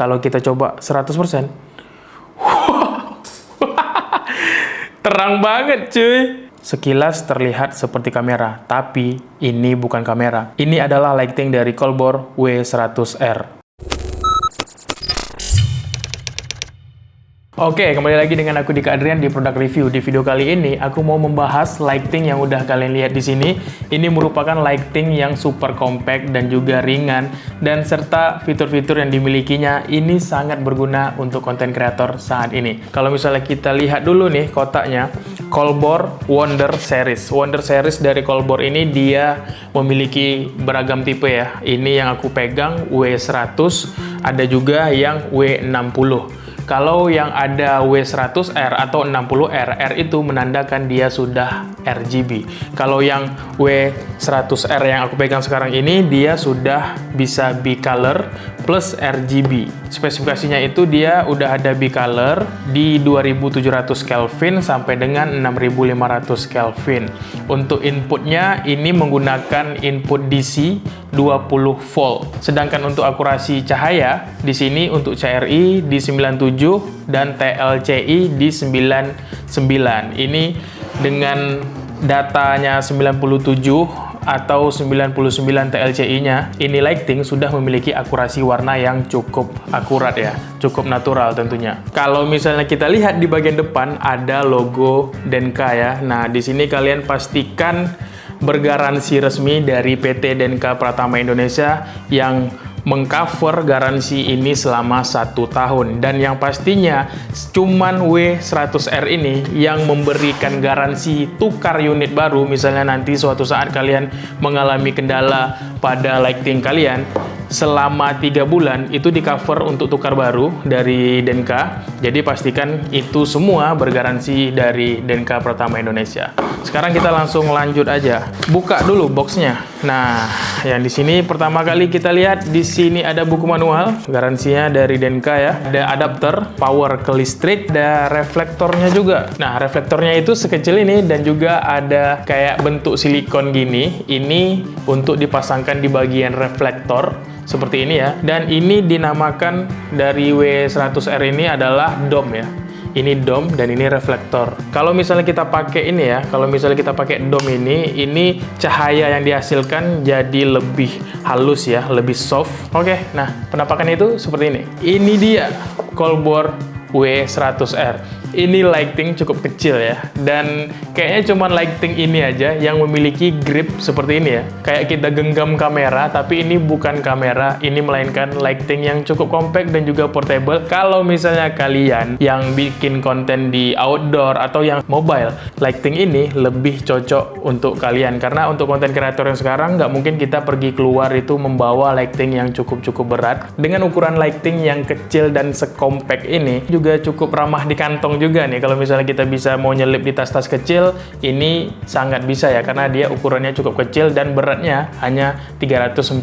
Kalau kita coba 100%, terang banget cuy. Sekilas terlihat seperti kamera, tapi ini bukan kamera. Ini adalah lighting dari Colbor W100R. Oke, kembali lagi dengan aku Dika Adrian di Product Review. Di video kali ini, aku mau membahas lighting yang udah kalian lihat di sini. Ini merupakan lighting yang super compact dan juga ringan, dan serta fitur-fitur yang dimilikinya ini sangat berguna untuk konten kreator saat ini. Kalau misalnya kita lihat dulu nih kotaknya, Colbor Wonder Series. Wonder Series dari Colbor ini dia memiliki beragam tipe ya. Ini yang aku pegang W100, ada juga yang W60. Kalau yang ada W100R atau 60R, R itu menandakan dia sudah RGB. Kalau yang W100R yang aku pegang sekarang ini, dia sudah bisa bicolor plus RGB. Spesifikasinya itu dia udah ada bicolor di 2700 Kelvin sampai dengan 6500 Kelvin. Untuk inputnya ini menggunakan input DC 20 volt. Sedangkan untuk akurasi cahaya di sini untuk CRI di 97 dan TLCI di 99. Ini dengan datanya 97 atau 99 TLCI-nya, ini lighting sudah memiliki akurasi warna yang cukup akurat ya, cukup natural tentunya. Kalau misalnya kita lihat di bagian depan ada logo Denka ya. Nah, di sini kalian pastikan bergaransi resmi dari PT Denka Pratama Indonesia yang mengcover garansi ini selama 1 tahun, dan yang pastinya cuman W100R ini yang memberikan garansi tukar unit baru. Misalnya nanti suatu saat kalian mengalami kendala pada lighting kalian, selama 3 bulan itu di cover untuk tukar baru dari Denka. Jadi pastikan itu semua bergaransi dari Denka Pratama Indonesia. Sekarang kita langsung lanjut aja. Buka dulu boxnya. Nah, yang di sini pertama kali kita lihat di sini ada buku manual, garansinya dari Denka ya. Ada adapter power ke listrik, ada reflektornya juga. Nah, reflektornya itu sekecil ini dan juga ada kayak bentuk silikon gini. Ini untuk dipasangkan di bagian reflektor seperti ini ya. Dan ini dinamakan dari W100R ini adalah dome ya. Ini dome dan ini reflektor. Kalau misalnya kita pakai ini ya, kalau misalnya kita pakai dome ini cahaya yang dihasilkan jadi lebih halus ya, lebih soft. Oke, nah penampakan itu seperti ini. Ini dia Colbor W100R. Ini lighting cukup kecil ya, dan kayaknya cuma lighting ini aja yang memiliki grip seperti ini ya. Kayak kita genggam kamera, tapi ini bukan kamera, ini melainkan lighting yang cukup compact dan juga portable. Kalau misalnya kalian yang bikin konten di outdoor atau yang mobile, lighting ini lebih cocok untuk kalian. Karena untuk konten kreator yang sekarang, nggak mungkin kita pergi keluar itu membawa lighting yang cukup berat. Dengan ukuran lighting yang kecil dan sekompak ini, juga cukup ramah di kantong juga nih. Kalau misalnya kita bisa mau nyelip di tas-tas kecil, ini sangat bisa ya, karena dia ukurannya cukup kecil dan beratnya hanya 345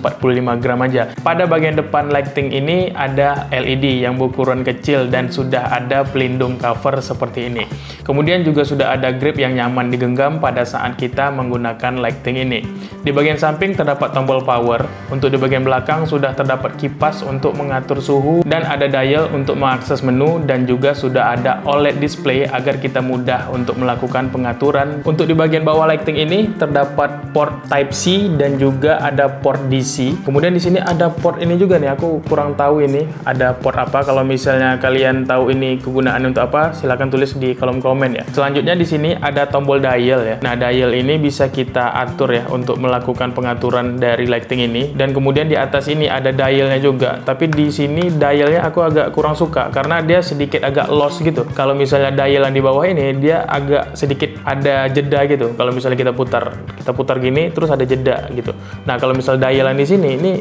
gram aja. Pada bagian depan lighting ini ada LED yang berukuran kecil dan sudah ada pelindung cover seperti ini. Kemudian juga sudah ada grip yang nyaman digenggam pada saat kita menggunakan lighting ini. Di bagian samping terdapat tombol power. Untuk di bagian belakang sudah terdapat kipas untuk mengatur suhu dan ada dial untuk mengakses menu, dan juga sudah ada OLED display agar kita mudah untuk melakukan pengaturan. Untuk di bagian bawah lighting ini terdapat port Type-C dan juga ada port DC. Kemudian di sini ada port ini juga nih, aku kurang tahu ini ada port apa. Kalau misalnya kalian tahu ini kegunaan untuk apa, silahkan tulis di kolom komen ya. Selanjutnya di sini ada tombol dial ya. Nah, dial ini bisa kita atur ya untuk melakukan pengaturan dari lighting ini. Dan kemudian di atas ini ada dialnya juga. Tapi di sini dialnya aku agak kurang suka karena dia sedikit agak lost gitu. Kalau misalnya dial yang di bawah ini dia agak sedikit ada jeda gitu. Kalau misalnya kita putar gini terus ada jeda gitu. Nah, kalau misalnya dial yang di sini ini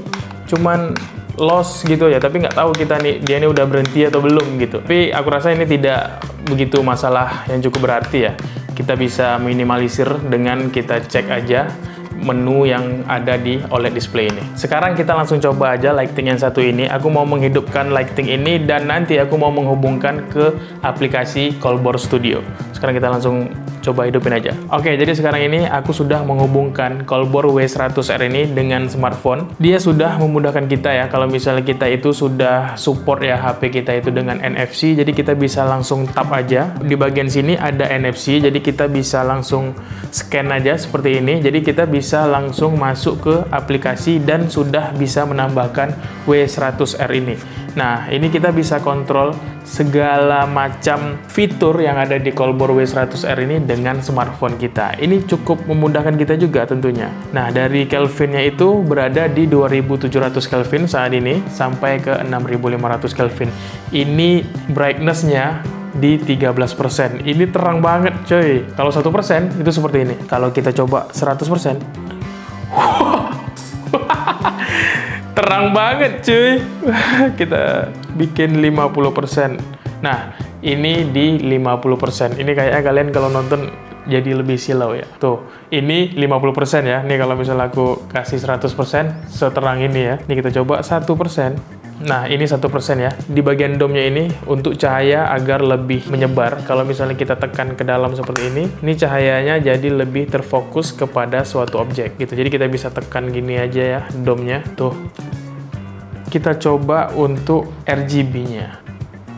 cuman lost gitu ya, tapi nggak tahu kita nih dia ini udah berhenti atau belum gitu. Tapi aku rasa ini tidak begitu masalah yang cukup berarti ya. Kita bisa minimalisir dengan kita cek aja menu yang ada di OLED display ini. Sekarang kita langsung coba aja lighting yang satu ini. Aku mau menghidupkan lighting ini dan nanti aku mau menghubungkan ke aplikasi Colbor Studio. Sekarang kita langsung coba hidupin aja. Oke, jadi sekarang ini aku sudah menghubungkan Colbor W100R ini dengan smartphone. Dia sudah memudahkan kita ya, kalau misalnya kita itu sudah support ya HP kita itu dengan NFC, jadi kita bisa langsung tap aja. Di bagian sini ada NFC, jadi kita bisa langsung scan aja seperti ini. Jadi kita bisa langsung masuk ke aplikasi dan sudah bisa menambahkan W100R ini. Nah, ini kita bisa kontrol segala macam fitur yang ada di Colbor W100R ini dengan smartphone kita. Ini cukup memudahkan kita juga tentunya. Nah, dari Kelvinnya itu berada di 2700 Kelvin saat ini sampai ke 6500 Kelvin. Ini brightness-nya di 13%. Ini terang banget, coy. Kalau 1% itu seperti ini. Kalau kita coba 100%, terang banget, cuy. Kita bikin 50%. Nah, ini di 50%. Ini kayaknya kalian kalau nonton jadi lebih silau ya. Tuh, ini 50% ya. Nih kalau misalnya aku kasih 100%, seterang ini ya. Ini kita coba 1%. Nah, ini 1% ya. Di bagian domnya ini untuk cahaya agar lebih menyebar. Kalau misalnya kita tekan ke dalam seperti ini cahayanya jadi lebih terfokus kepada suatu objek gitu. Jadi kita bisa tekan gini aja ya domnya. Tuh. Kita coba untuk RGB-nya.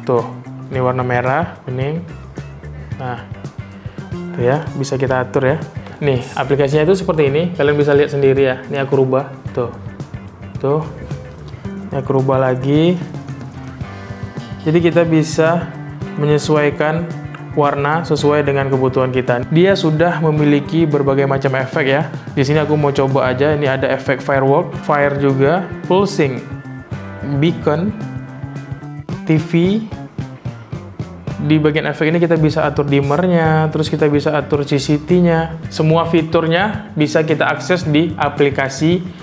Tuh, ini warna merah, kuning. Nah, tuh ya, bisa kita atur ya. Nih, aplikasinya itu seperti ini. Kalian bisa lihat sendiri ya. Ini aku rubah. Tuh. Tuh. Aku rubah lagi. Jadi kita bisa menyesuaikan warna sesuai dengan kebutuhan kita. Dia sudah memiliki berbagai macam efek ya. Di sini aku mau coba aja. Ini ada efek firework, fire juga, pulsing, beacon, TV. Di bagian efek ini kita bisa atur dimmernya, terus kita bisa atur CCT-nya. Semua fiturnya bisa kita akses di aplikasi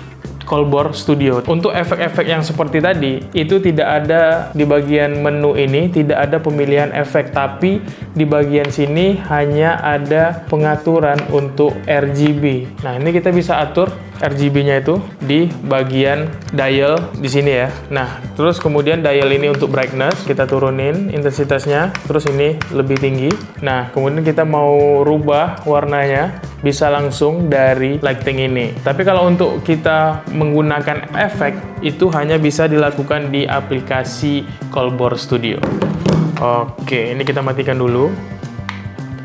Colbor Studio. Untuk efek-efek yang seperti tadi, itu tidak ada di bagian menu ini, tidak ada pemilihan efek, tapi di bagian sini hanya ada pengaturan untuk RGB. Nah, ini kita bisa atur RGB-nya itu di bagian dial di sini ya. Nah, terus kemudian dial ini untuk brightness, kita turunin intensitasnya, terus ini lebih tinggi. Nah, kemudian kita mau rubah warnanya, bisa langsung dari lighting ini. Tapi kalau untuk kita menggunakan efek, itu hanya bisa dilakukan di aplikasi Colbor Studio. Oke, ini kita matikan dulu.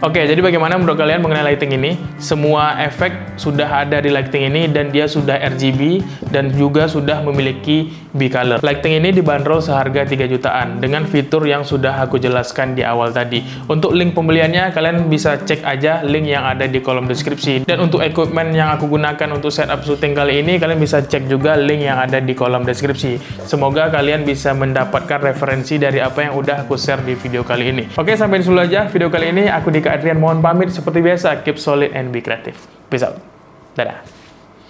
Oke, jadi bagaimana menurut kalian mengenai lighting ini? Semua efek sudah ada di lighting ini dan dia sudah RGB dan juga sudah memiliki B-Color. Lighting ini dibanderol seharga 3 jutaan dengan fitur yang sudah aku jelaskan di awal tadi. Untuk link pembeliannya, kalian bisa cek aja link yang ada di kolom deskripsi. Dan untuk equipment yang aku gunakan untuk setup syuting kali ini, kalian bisa cek juga link yang ada di kolom deskripsi. Semoga kalian bisa mendapatkan referensi dari apa yang udah aku share di video kali ini. Oke, sampai di sini aja video kali ini. Aku Dika Adrian mohon pamit seperti biasa. Keep solid and be creative. Peace out. Dadah.